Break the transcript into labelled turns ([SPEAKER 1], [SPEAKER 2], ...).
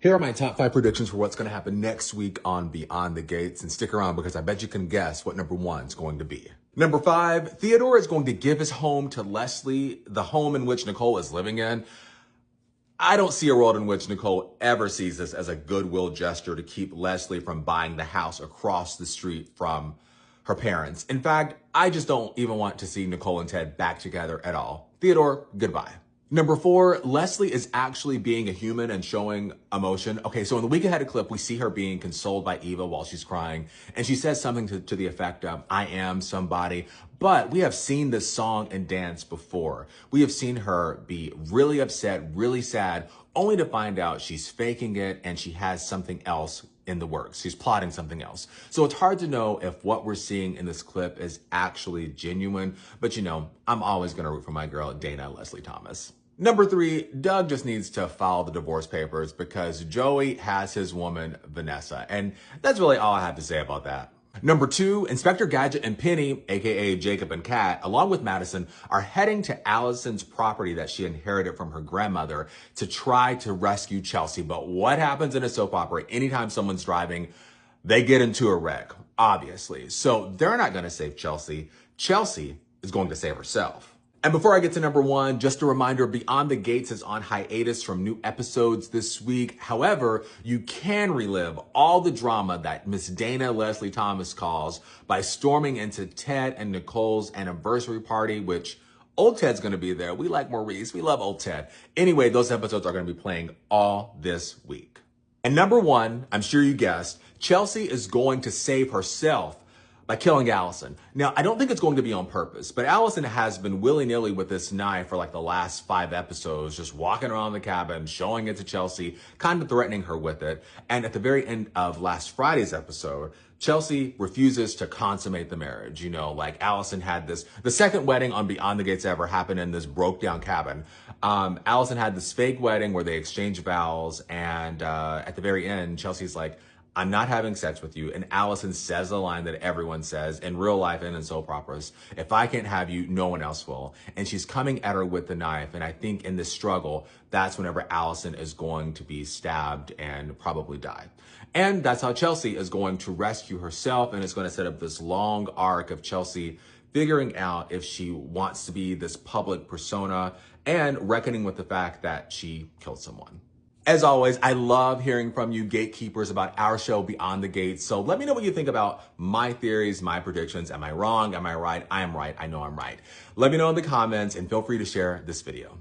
[SPEAKER 1] Here are my top 5 predictions for what's going to happen next week on Beyond the Gates, and stick around because I bet you can guess what number 1 is going to be. Number 5, Theodore is going to give his home to Leslie, the home in which Nicole is living in. I don't see a world in which Nicole ever sees this as a goodwill gesture to keep Leslie from buying the house across the street from her parents. In fact, I just don't even want to see Nicole and Ted back together at all. Theodore, goodbye. Number 4, Leslie is actually being a human and showing emotion. Okay, so in the week ahead clip, we see her being consoled by Eva while she's crying. And she says something to the effect of, I am somebody. But we have seen this song and dance before. We have seen her be really upset, really sad, only to find out she's faking it and she has something else in the works. She's plotting something else. So it's hard to know if what we're seeing in this clip is actually genuine. But you know, I'm always going to root for my girl, Dana Leslie Thomas. Number 3, Doug just needs to file the divorce papers because Joey has his woman, Vanessa. And that's really all I have to say about that. Number 2, Inspector Gadget and Penny, aka Jacob and Kat, along with Madison, are heading to Allison's property that she inherited from her grandmother to try to rescue Chelsea. But what happens in a soap opera anytime someone's driving? They get into a wreck, obviously. So they're not going to save Chelsea. Chelsea is going to save herself. And before I get to number 1, just a reminder, Beyond the Gates is on hiatus from new episodes this week. However, you can relive all the drama that Miss Dana Leslie Thomas calls by storming into Ted and Nicole's anniversary party, which old Ted's going to be there. We like Maurice. We love old Ted. Anyway, those episodes are going to be playing all this week. And number 1, I'm sure you guessed, Chelsea is going to save herself by killing Allison. Now, I don't think it's going to be on purpose, but Allison has been willy-nilly with this knife for like the last 5 episodes, just walking around the cabin, showing it to Chelsea, kind of threatening her with it. And at the very end of last Friday's episode, Chelsea refuses to consummate the marriage. You know, like Allison had this, the second wedding on Beyond the Gates ever happened in this broke down cabin. Allison had this fake wedding where they exchanged vows. And at the very end, Chelsea's like, I'm not having sex with you. And Allison says a line that everyone says in real life and in soap operas. If I can't have you, no one else will. And she's coming at her with the knife. And I think in this struggle, that's whenever Allison is going to be stabbed and probably die. And that's how Chelsea is going to rescue herself. And it's going to set up this long arc of Chelsea figuring out if she wants to be this public persona and reckoning with the fact that she killed someone. As always, I love hearing from you gatekeepers about our show Beyond the Gates. So let me know what you think about my theories, my predictions. Am I wrong? Am I right? I am right. I know I'm right. Let me know in the comments and feel free to share this video.